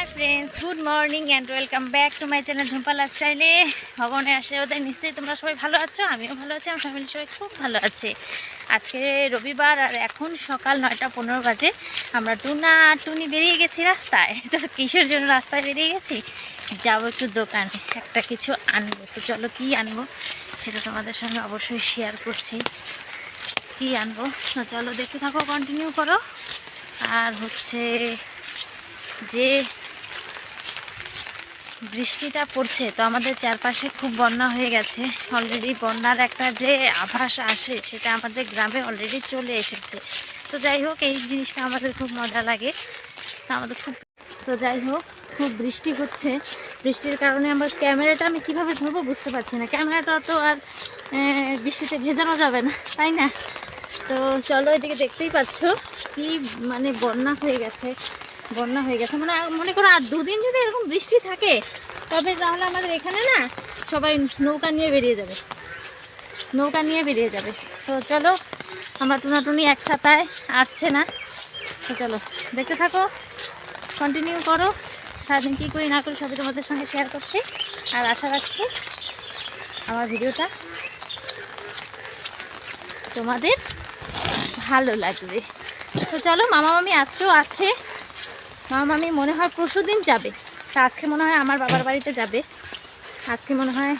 Friends good morning and welcome back to my channel Jhumpa लाइफस्टाइले भगवान आशीर्वाद निश्चयই তোমরা সবাই ভালো আছো আমিও ভালো আছি আমার ফ্যামিলি সবাই খুব ভালো আছে। আজকে রবিবার আর এখন সকাল 9:15 বাজে। আমরা টুনা টুনি বেরিয়ে গেছি রাস্তায়। তো কিসের জন্য রাস্তায় বেরিয়ে গেছি, যাব একটু দোকানে একটা কিছু আনবো। তো চলো কি আনবো সেটা তোমাদের সঙ্গে অবশ্যই শেয়ার করছি। কি আনবো তো চলো দেখতে থাকো, কন্টিনিউ করো। আর হচ্ছে যে বৃষ্টিটা পড়ছে তো আমাদের চারপাশে খুব বন্যা হয়ে গেছে অলরেডি। বন্যার একটা যে আভাস আসে সেটা আমাদের গ্রামে অলরেডি চলে এসেছে। তো যাই হোক এই জিনিসটা আমাদের খুব মজা লাগে। তো যাই হোক খুব বৃষ্টি হচ্ছে, বৃষ্টির কারণে আমার ক্যামেরাটা আমি কিভাবে ধরবো বুঝতে পারছি না। ক্যামেরাটা তো আর বৃষ্টিতে ভেজানো যাবে না, তাই না? তো চলো এদিকে দেখতেই পাচ্ছ কি মানে বন্যা হয়ে গেছে মানে মনে করো আর দুদিন যদি এরকম বৃষ্টি থাকে তবে তাহলে আমাদের এখানে না সবাই নৌকা নিয়ে বেরিয়ে যাবে। তো চলো আমরা টুনাটুনি এক ছাতায় আসছে না। তো চলো দেখতে থাকো, কন্টিনিউ করো। সারাদিন কী করি না করি সবই তোমাদের সঙ্গে শেয়ার করছি। আর আশা রাখছি আমার ভিডিওটা তোমাদের ভালো লাগবে। তো চলো মামা মামি আজকেও আছে। মামা মামি মনে হয় পরশুদিন যাবে, তা আজকে মনে হয় আমার বাবার বাড়িতে যাবে। আজকে মনে হয়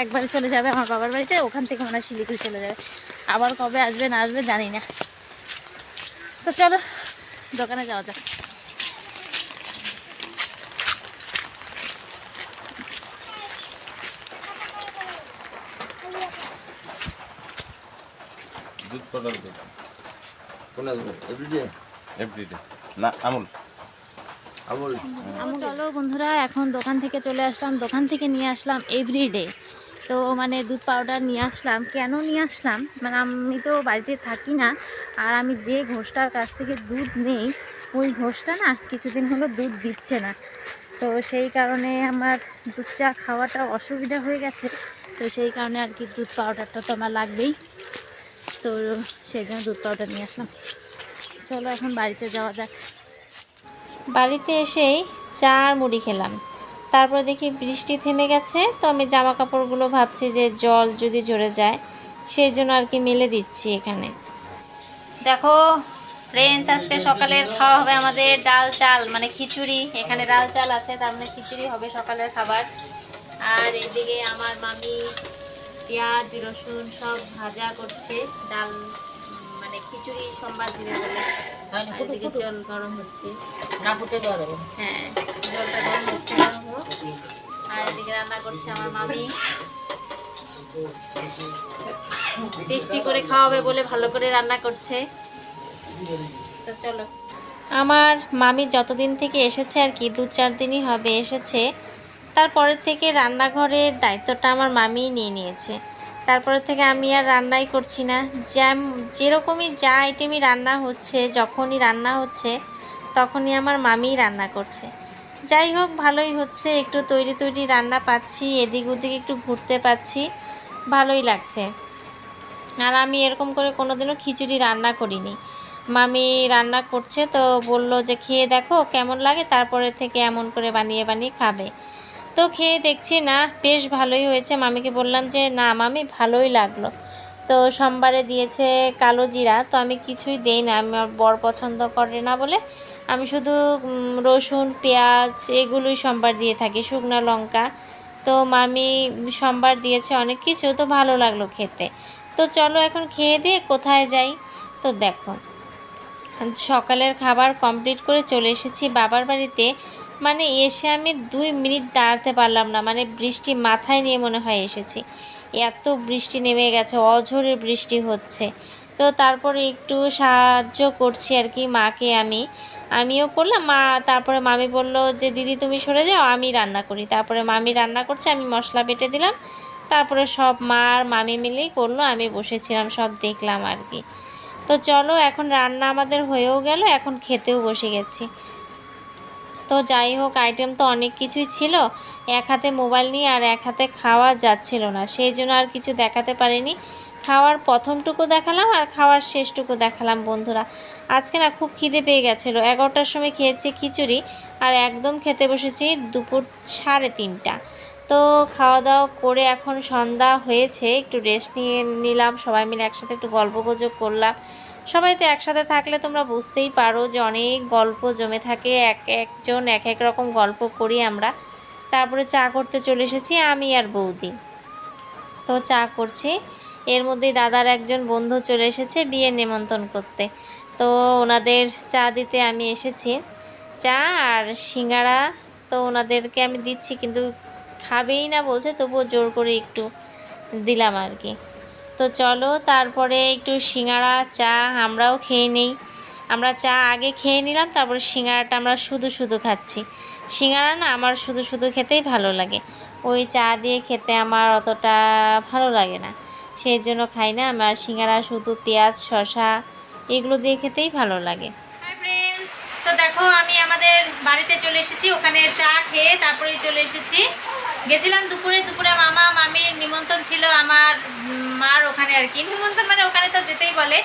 একবারে চলে যাবে আমার বাবার বাড়িতে, ওখান থেকে মনে হয় শিলিগুড়ি চলে যাবে। আবার কবে আসবে না আসবে জানি না। তো চলো দোকানে যাওয়া যাক। দুধ পাউডার দোকান কোনা দুধ এভরিডে না আমুল। চলো বন্ধুরা এখন দোকান থেকে চলে আসলাম, দোকান থেকে নিয়ে আসলাম এভরিডে। তো মানে দুধ পাউডার নিয়ে আসলাম। কেন নিয়ে আসলাম মানে আমি তো বাড়িতে থাকি না, আর আমি যে ঘোষটার কাছ থেকে দুধ নেই ওই ঘোষটা না কিছুদিন হলো দুধ দিচ্ছে না। তো সেই কারণে আমার দুধ চা খাওয়াটা অসুবিধা হয়ে গেছে। তো সেই কারণে আর কি দুধ পাউডারটা তো আমার লাগবেই। তো সেই জন্য দুধ পাউডার নিয়ে আসলাম। চলো এখন বাড়িতে যাওয়া যাক। বাড়িতে এসেই চা আর মুড়ি খেলাম। তারপরে দেখি বৃষ্টি থেমে গেছে। তো আমি জামা কাপড়গুলো ভাবছি যে জল যদি ঝরে যায় সেই জন্য আর কি মেলে দিচ্ছি এখানে। দেখো ফ্রেন্ডস আজকে সকালের খাওয়া হবে আমাদের ডাল চাল মানে খিচুড়ি। এখানে ডাল চাল আছে, তার মানে খিচুড়ি হবে সকালের খাবার। আর এদিকে আমার মামি পেঁয়াজ রসুন সব ভাজা করছে, ডাল মানে খিচুড়ি সোমবার দিবে বলে। এদিকে জল গরম হচ্ছে, না ফুটে দেওয়া যাবে। হ্যাঁ জলটা গরম হচ্ছে। আর এদিকে রান্না করছে আমার মামি, টেস্টি করে খাওয়াবে বলে ভালো করে রান্না করছে। তো চলো আমার মামি যতদিন থেকে এসেছে আর কি 2-4 দিনই হবে এসেছে, তারপরের থেকে রান্নাঘরের দায়িত্বটা আমার মামিই নিয়ে নিয়েছে। তারপরে থেকে আমি আর রান্নাই করছি না। যেরকমই যা আইটেমই রান্না হচ্ছে, যখনই রান্না হচ্ছে তখনই আমার মামিই রান্না করছে। যাই হোক ভালোই হচ্ছে, একটু তৈরি রান্না পাচ্ছি, এদিক ওদিক একটু ঘুরতে পাচ্ছি, ভালোই লাগছে। আর আমি এরকম করে কোনোদিনও খিচুড়ি রান্না করিনি। মামি রান্না করছে তো বলল যে খেয়ে দেখো কেমন লাগে, তারপরে থেকে এমন করে বানিয়ে খাবে। তো খেয়ে দেখছি না বেশ ভালোই হয়েছে। মামিকে বললাম যে না মামি ভালোই লাগলো। তো সোমবারে দিয়েছে কালো জিরা, তো আমি কিছুই দেই না, আমার বর পছন্দ করে না বলে আমি শুধু রসুন পেঁয়াজ এগুলোই সোমবার দিয়ে থাকি, শুকনো লঙ্কা। তো মামি সোমবার দিয়েছে অনেক কিছু, তো ভালো লাগলো খেতে। তো চলো এখন খেয়ে দিয়ে কোথায় যাই। তো দেখো সকালের খাবার কমপ্লিট করে চলে এসেছি বাবার বাড়িতে। মানে এসে আমি 2 মিনিট দাঁড়াতে পারলাম না, মানে বৃষ্টি মাথায় নিয়ে মনে হয় এসেছি। এত বৃষ্টি নেমে গেছে, অঝোরে বৃষ্টি হচ্ছে। তো তারপরে একটু সাহায্য করছি আর কি মাকে, আমিও করলাম। তারপরে মামি বলল যে দিদি তুমি সরে যাও আমি রান্না করি। তারপরে মামি রান্না করছে, আমি মশলা বেটে দিলাম। তারপরে সব মা আর মামি মিলেই করলো, আমি বসেছিলাম সব দেখলাম আর কি। তো চলো এখন রান্না আমাদের হয়েও গেল, এখন খেতেও বসে গেছি। তো যাই হোক আইটেম তো অনেক কিছুই ছিল, এক হাতে মোবাইল নিয়ে আর এক হাতে খাওয়া যাচ্ছিল না, সেই জন্য আর কিছু দেখাতে পারিনি। খাওয়ার প্রথমটুকু দেখালাম আর খাওয়ার শেষটুকু দেখালাম বন্ধুরা। আজকে না খুব খিদে পেয়ে গেছিলো, 11টার সময় খেয়েছি খিচুড়ি আর একদম খেতে বসেছি দুপুর 3:30। তো খাওয়া দাওয়া করে এখন সন্ধ্যা হয়েছে, একটু রেস্ট নিয়ে নিলাম, সবাই মিলে একসাথে একটু গল্পগুজব করলাম। সবাই তো একসাথে থাকলে তোমরা বুঝতেই পারো যে অনেক গল্প জমে থাকে, একজন এক এক রকম গল্প করি আমরা। তারপরে চা করতে চলে এসেছি আমি আর বৌদি। তো চা করছি, এর মধ্যেই দাদার একজন বন্ধু চলে এসেছে বিয়ে নিমন্ত্রণ করতে। তো ওনাদের চা দিতে আমি এসেছি, চা আর সিঙ্গাড়া। তো ওনাদেরকে আমি দিচ্ছি, কিন্তু খাবেই না বলছে, তবুও জোর করে একটু দিলাম আর কি। তো চলো তারপরে একটু সিঙ্গাড়া চা আমরাও খেয়ে নিই। আমরা চা আগে খেয়ে নিলাম, তারপরে সিঙ্গাড়াটা আমরা শুধু শুধু খাচ্ছি। সিঙ্গাড়া না আমার শুধু শুধু খেতেই ভালো লাগে, ওই চা দিয়ে খেতে আমার অতটা ভালো লাগে না, সেই জন্য খাই না। আমার সিঙ্গাড়া শুধু পেঁয়াজ শসা এগুলো দিয়ে খেতেই ভালো লাগে। হাই ফ্রেন্ডস, তো দেখো আমি আমাদের বাড়িতে চলে এসেছি, ওখানে চা খেয়ে তারপরে চলে এসেছি। গেছিলাম দুপুরে মামা মামির নিমন্ত্রণ ছিল আমার মার ওখানে আর কি, নিমন্ত্রণ মানে ওখানে তো যেতেই বলে।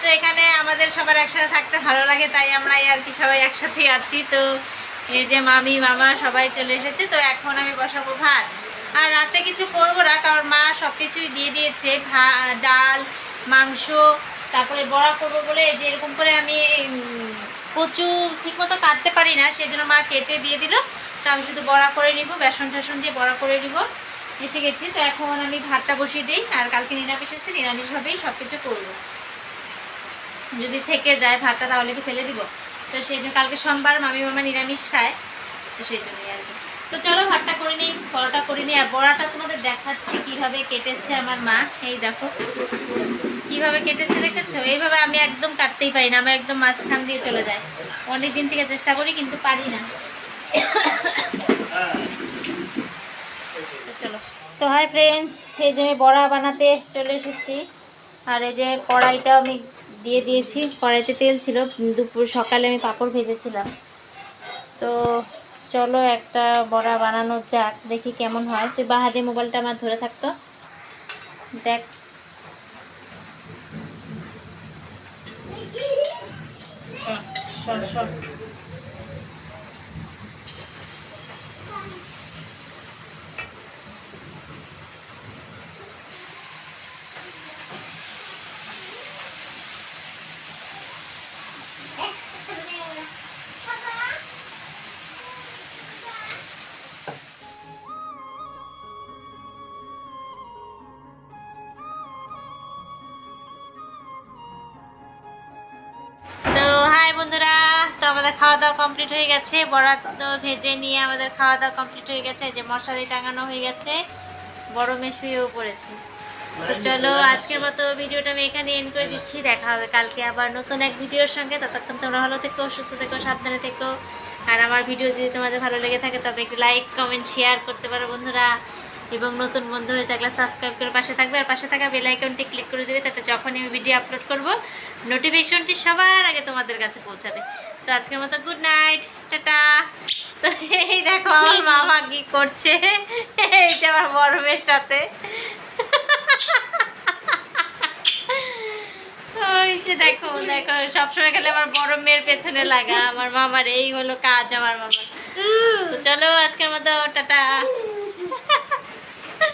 তো এখানে আমাদের সবার একসাথে থাকতে ভালো লাগে, তাই আমরা আর কি সবাই একসাথেই আছি। তো এই যে মামি মামা সবাই চলে এসেছে। তো এখন আমি বসাবো ভাত, আর রাতে কিছু করবো না, কারণ মা সব কিছুই দিয়ে দিয়েছে, ডাল মাংস, তারপরে বড়া করবো বলে এই যে এরকম করে আমি কচু ঠিকমতো কাটতে পারি না, সেই জন্য মা কেটে দিয়ে দিল। তো আমি শুধু বড়া করে নিব, বেসন টেসন দিয়ে বড়া করে নিব। এসে গেছি, তো এখন আমি ভাতটা বসিয়ে দিই। আর কালকে নিরামিষ আছে, নিরামিষভাবেই সব কিছু করবো। যদি থেকে যায় ভাতটা তাহলে কি ফেলে দিব, তো সেই জন্য কালকে সোমবার মামি মামা নিরামিষ খায়, তো সেই জন্যই আর কি। তো চলো ভাতটা করে নিই, বড়াটা করে নিই। আর বড়াটা তোমাদের দেখাচ্ছি কিভাবে কেটেছে আমার মা, এই দেখো কিভাবে কেটেছে, দেখেছো? এইভাবে আমি একদম কাটতেই পারি না, আমি একদম মাঝখান দিয়ে চলে যায়। অনেক দিন থেকে চেষ্টা করি কিন্তু পারি না। চলো, তো হাই ফ্রেন্ডস, এই যে আমি বড়া বানাতে চলে এসেছি। আর এই যে কড়াইটা আমি দিয়ে দিয়েছি, কড়াইতে তেল ছিল, দুপুর সকালে আমি পাঁপড় ভেজেছিলাম। তো চলো একটা বড়া বানানো যাক, দেখি কেমন হয়। তুই বাঁ হাতে মোবাইলটা আমার ধরে থাকতো, দেখ। শোন তো হাই বন্ধুরা, তো আমাদের খাওয়া দাওয়া কমপ্লিট হয়ে গেছে, বড়া তো ভেজে নিয়ে আমাদের খাওয়া দাওয়া কমপ্লিট হয়ে গেছে। যে মশারি টাঙানো হয়ে গেছে, বড় মেয়ে শুয়েও পড়েছে। তো চলো আজকের মতো ভিডিওটা আমি এখানে এন্ড করে দিচ্ছি, দেখা হবে কালকে আবার নতুন এক ভিডিওর সঙ্গে। ততক্ষণ তোমরা ভালো থেকো, সুস্থ থেকো, সাবধানে থেকো। আর আমার ভিডিও যদি তোমাদের ভালো লেগে থাকে তবে একটু লাইক কমেন্ট শেয়ার করতে পারো বন্ধুরা, এবং নতুন বন্ধু হয়ে থাকলে সাবস্ক্রাইব করে পাশে থাকবে, আর পাশে থাকা বেল আইকনটি ক্লিক করে দেবে, তাতে যখনই আমি ভিডিও আপলোড করব নোটিফিকেশনটি সবার আগে তোমাদের কাছে পৌঁছাবে। তো আজকের মতো গুড নাইট, টাটা। তো এই দেখো আমার মামা কি করছে, এই যে আমার বড় মেয়ের সাথে, ওই যে দেখো দেখো, সবসময় খেলে আমার বড় মেয়ের পেছনে লাগা আমার মামার, এই হলো কাজ আমার মামার। তো চলো আজকের মতো টাটা।